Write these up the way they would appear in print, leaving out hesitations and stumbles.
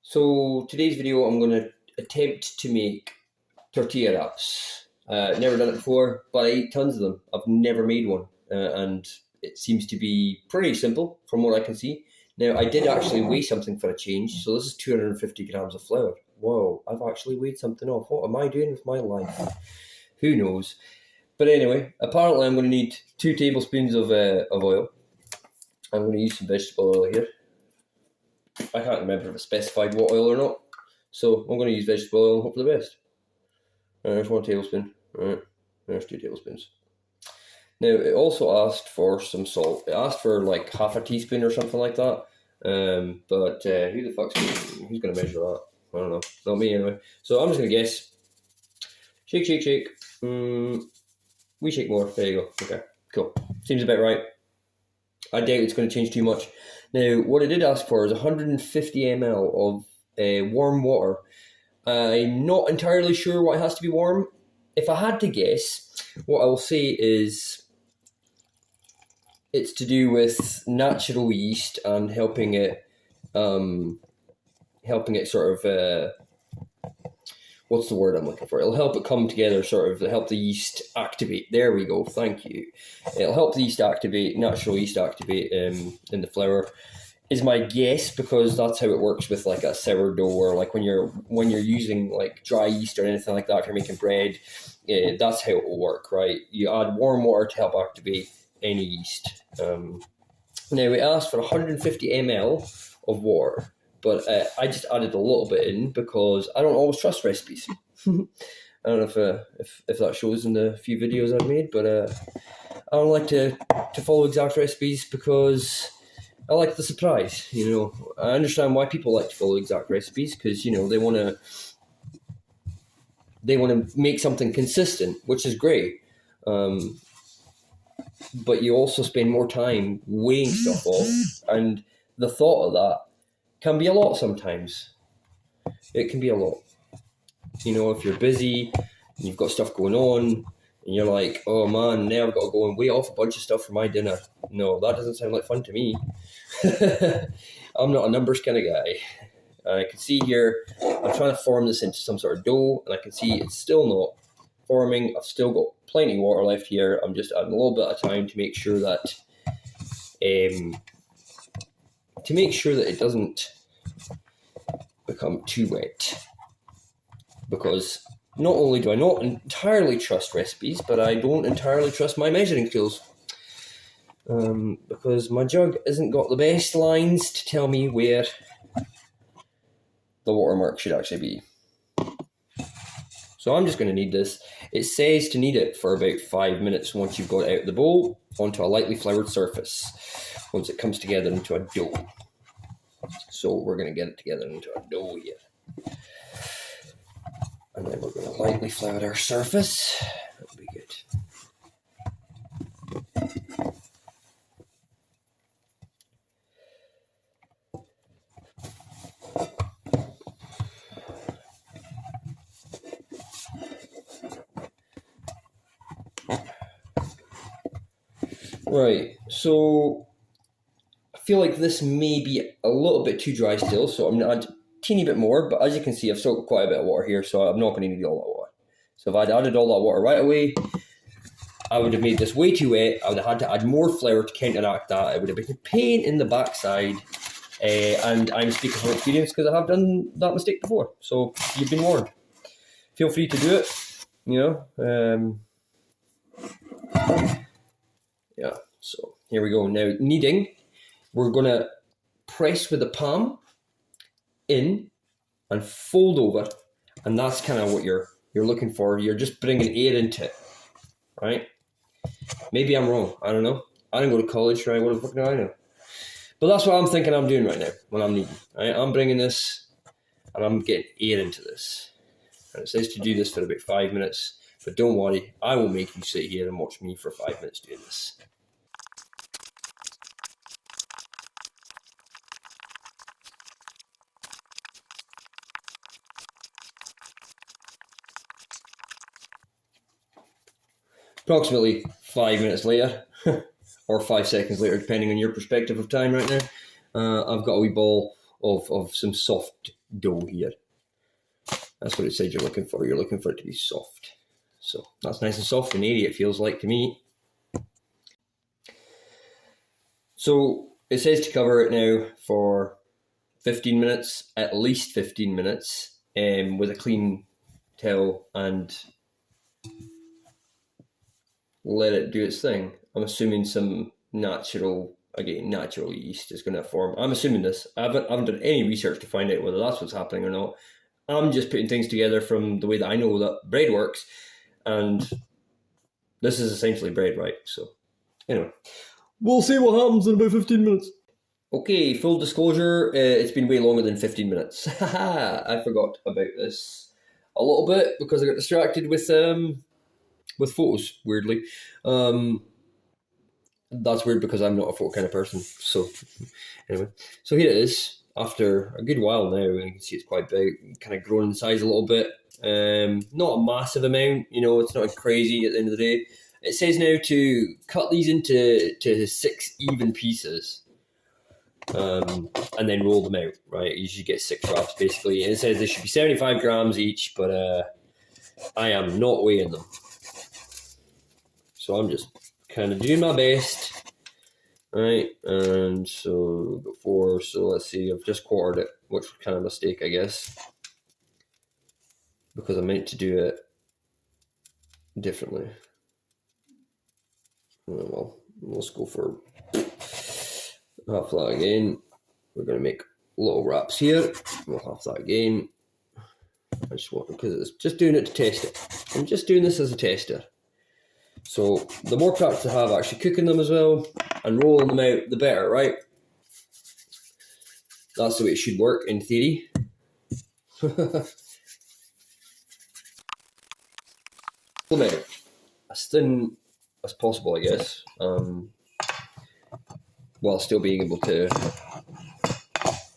So today's video, I'm going to attempt to make tortilla wraps. Never done it before, but I eat tons of them. I've never made one, and it seems to be pretty simple from what I can see. Now, I did actually weigh something for a change, so this is 250 grams of flour. Whoa, I've actually weighed something off. What am I doing with my life? Who knows? But anyway, apparently I'm going to need 2 tablespoons of oil. I'm going to use some vegetable oil here. I can't remember if it specified what oil or not, so I'm going to use vegetable oil and hope for the best. There's 1 tablespoon. Right, there's 2 tablespoons. Now, it also asked for some salt. It asked for like half a teaspoon or something like that. But who the who's going to measure that? I don't know. Not me anyway. So I'm just going to guess. Shake, shake, shake. We shake more. There you go. Okay, cool. Seems about right. I doubt it's going to change too much. Now, what I did ask for is 150 ml of warm water. I'm not entirely sure why it has to be warm. If I had to guess, what I will say is it's to do with natural yeast and helping it sort of, what's the word I'm looking for? It'll help it come together, sort of help the yeast activate. There we go, thank you. It'll help the yeast activate, natural yeast activate in the flour, is my guess, because that's how it works with like a sourdough, or like when you're using like dry yeast or anything like that, if you're making bread, that's how it will work, right? You add warm water to help activate any yeast. Now, we asked for 150 ml of water, but I just added a little bit in because I don't always trust recipes. I don't know if that shows in the few videos I've made, but I don't like to follow exact recipes because I like the surprise. You know, I understand why people like to follow exact recipes, because they want to make something consistent, which is great. But you also spend more time weighing stuff off, and the thought of that can be a lot sometimes. It can be a lot. If you're busy and you've got stuff going on and you're like, oh man, now I've got to go and weigh off a bunch of stuff for my dinner. No, that doesn't sound like fun to me. I'm not a numbers kind of guy. I can see here, I'm trying to form this into some sort of dough, and I can see it's still not forming. I've still got plenty of water left here. I'm just adding a little bit of time to make sure that it doesn't become too wet, because not only do I not entirely trust recipes, but I don't entirely trust my measuring skills, because my jug isn't got the best lines to tell me where the watermark should actually be. So I'm just going to knead this. It says to knead it for about 5 minutes once you've got it out of the bowl onto a lightly floured surface, once it comes together into a dough. So we're going to get it together into a dough here. And then we're going to lightly flour our surface. That'll be good. Right, so I feel like this may be a little bit too dry still, so I'm going to add a teeny bit more, but as you can see, I've still got quite a bit of water here, so I'm not going to need all that water. So if I'd added all that water right away, I would have made this way too wet. I would have had to add more flour to counteract that. It would have been a pain in the backside, and I'm speaking from experience because I have done that mistake before, so you've been warned. Feel free to do it, yeah, so here we go. Now, kneading, we're going to press with the palm in and fold over, and that's kind of what you're looking for. You're just bringing air into it, right? Maybe I'm wrong. I don't know. I didn't go to college, right? What the fuck do I know? But that's what I'm thinking I'm doing right now when I'm kneading. Right? I'm bringing this and I'm getting air into this. And it says to do this for about 5 minutes. But don't worry, I will make you sit here and watch me for 5 minutes doing this. Approximately 5 minutes later, or 5 seconds later, depending on your perspective of time right now, I've got a wee ball of some soft dough here. That's what it said you're looking for. You're looking for it to be soft. So that's nice and soft and airy, it feels like to me. So it says to cover it now for 15 minutes, at least 15 minutes, with a clean towel, and let it do its thing. I'm assuming some natural yeast is going to form. I'm assuming this. I haven't done any research to find out whether that's what's happening or not. I'm just putting things together from the way that I know that bread works, and this is essentially bread, right? So, anyway, we'll see what happens in about 15 minutes. Okay, full disclosure, it's been way longer than 15 minutes. I forgot about this a little bit because I got distracted with photos, weirdly. That's weird because I'm not a photo kind of person. So, anyway, so here it is. After a good while now, and you can see it's quite big, kind of grown in size a little bit. Not a massive amount, it's not crazy at the end of the day. It says now to cut these into 6 even pieces, and then roll them out, right? You should get 6 wraps, basically. And it says they should be 75 grams each, but I am not weighing them. So I'm just kind of doing my best. Right, and so before, so let's see, I've just quartered it, which was kind of a mistake, I guess, because I meant to do it differently. Well, let's go for half that again. We're going to make little wraps here. We'll half that again. I just want, because it's just doing it to test it. I'm just doing this as a tester. So the more practice I have actually cooking them as well and rolling them out, the better, right? That's the way it should work in theory. Roll them out as thin as possible, I guess, while still being able to.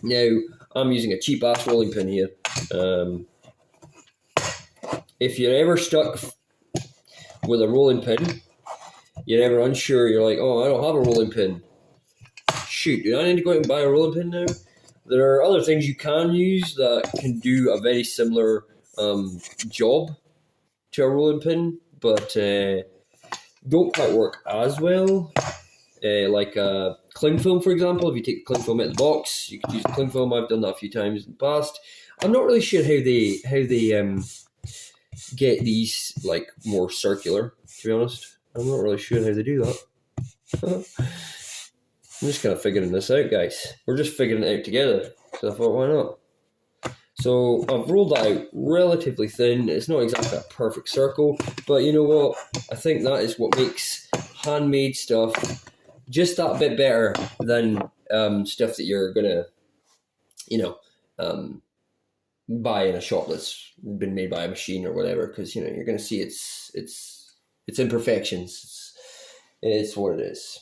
Now, I'm using a cheap ass rolling pin here. If you're ever stuck with a rolling pin, you're ever unsure, you're like, oh, I don't have a rolling pin. Shoot, do I need to go out and buy a rolling pin now? There are other things you can use that can do a very similar job to a rolling pin, but don't quite work as well. Like cling film, for example. If you take the cling film out of the box, you could use the cling film. I've done that a few times in the past. I'm not really sure how they get these like more circular, to be honest. I'm not really sure how they do that. I'm just kind of figuring this out, guys. We're just figuring it out together. So I thought, why not? So I've rolled that out relatively thin. It's not exactly a perfect circle, but you know what? I think that is what makes handmade stuff just that bit better than stuff that you're gonna, buy in a shop that's been made by a machine or whatever, because you're going to see its imperfections. It's what it is.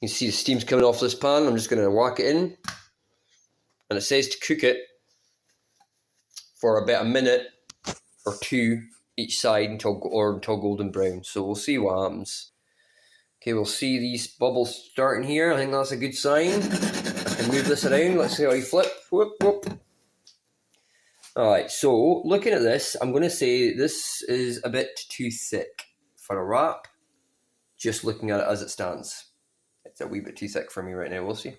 You can see the steam's coming off this pan. I'm just going to whack it in, and it says to cook it for about a minute or 2 each side until golden brown. So we'll see what happens. Okay, we'll see these bubbles starting here. I think that's a good sign. I can move this around. Let's see how you flip. Whoop, whoop. Alright, so looking at this, I'm going to say this is a bit too thick for a wrap. Just looking at it as it stands. It's a wee bit too thick for me right now, we'll see.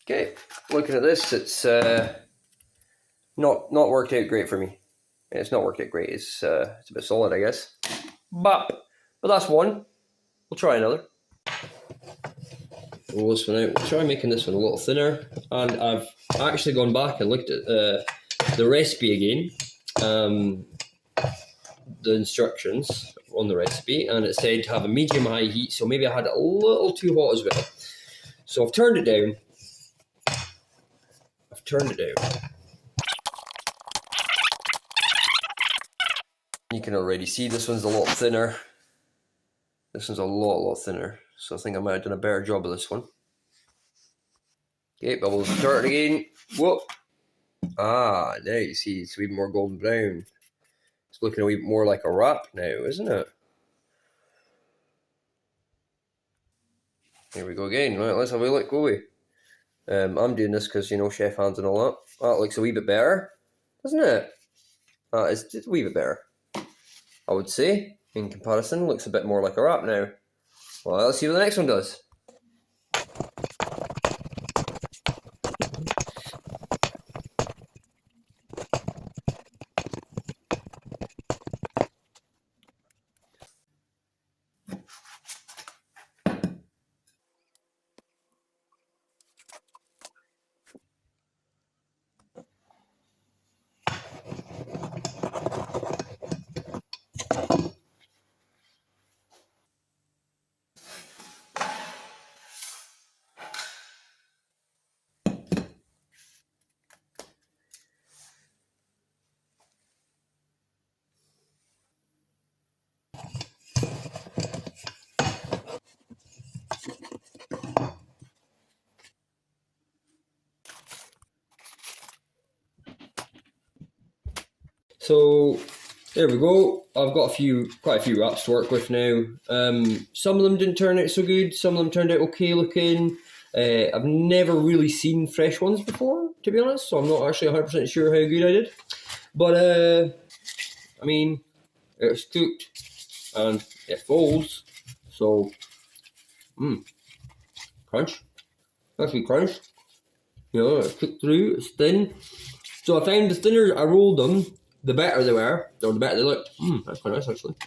Okay, looking at this, it's not worked out great for me. It's not worked out great, it's a bit solid, I guess. But that's one. We'll try another. Roll this one out. We'll try making this one a little thinner. And I've actually gone back and looked at the recipe again, the instructions on the recipe, and it said to have a medium high heat, so maybe I had it a little too hot as well. So I've turned it down. You can already see this one's a lot thinner. This one's a lot thinner, so I think I might have done a better job of this one. Okay, bubbles starting again. Whoa. Ah, now you see it's a wee more golden brown. It's looking a wee bit more like a wrap now, isn't it? Here we go again. Right, let's have a look, go we. I'm doing this because, chef hands and all that. That looks a wee bit better, doesn't it? It's just a wee bit better, I would say. In comparison, looks a bit more like a wrap now. Well, let's see what the next one does. So there we go. I've got quite a few wraps to work with now. Some of them didn't turn out so good. Some of them turned out okay looking. I've never really seen fresh ones before, to be honest, so I'm not actually 100% sure how good I did. But I mean, it's cooked and it folds, so crunch. Actually crunch. It's cooked through. It's thin. So I found the thinner I rolled them, the better they were, or the better they looked. That's quite nice actually.